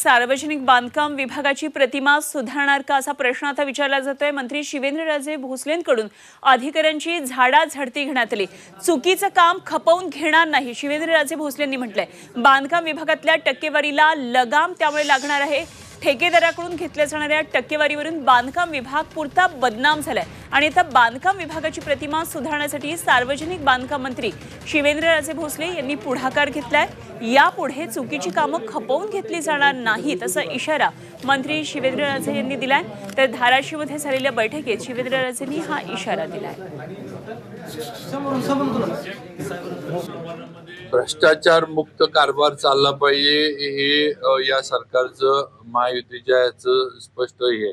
सार्वजनिक बांधकाम विभागाची प्रतिमा सुधारणार का असा प्रश्न आता विचारला जातोय। मंत्री शिवेंद्रराजे भोसलेंकडून अधिकाऱ्यांची झाडाझडती घेण्यात आली। चुकीचं काम खपवून घेणार नाही, शिवेंद्रराजे भोसलेंनी म्हटलंय। बांधकाम विभागातल्या टक्केवारीला लगाम त्यामुळे लागणार आहे। ठेकेदाराकडून घेतल्या जाणाऱ्या टक्केवारीवरून बांधकाम विभाग पुरता बदनाम झालाय आणि आता बांधकाम विभागाची प्रतिमा सुधारण्यासाठी सार्वजनिक बांधकाम मंत्री शिवेंद्रराजे भोसले यांनी पुढाकार घेतलाय। यापुढे चुकीची कामं खपवून घेतली जाणार नाहीत असा इशारा मंत्री शिवेंद्रराजे यांनी दिलाय। तर धाराशिवमध्ये झालेल्या बैठकीत शिवेंद्रराजेंनी हा इशारा दिलाय। भ्रष्टाचार मुक्त कारभार चालला पाहिजे हे या सरकारचं महायुतीच्या याचं स्पष्ट आहे।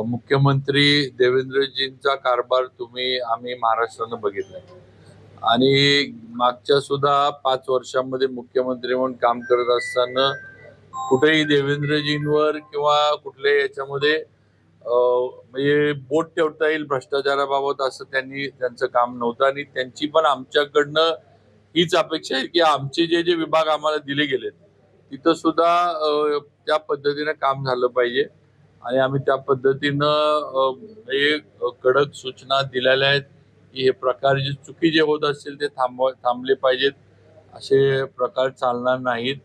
मुख्यमंत्री देवेंद्रजींचा कारभार आम्ही महाराष्ट्रानं बघितलाय आणि मागच्या सुद्धा 5 वर्षांमध्ये मुख्यमंत्री म्हणून काम करत असताना कुठेही देवेंद्रजींवर किंवा कुठल्याही याच्यामध्ये म्हणजे बोट ठेवता येईल भ्रष्टाचाराबाबत असं त्यांचं काम नव्हतं आणि त्यांची पण आमच्याकडनं हीच अपेक्षा आहे की आमचे जे विभाग आम्हाला दिले गेले तिथं सुद्धा त्या पद्धतीने काम झालं पाहिजे आणि आम्ही त्या पद्धतीनं कडक सूचना दिलेल्या आहेत की हे प्रकार जे चुकी जे होत असतील ते थांबले पाहिजेत, असे प्रकार चालणार नाहीत।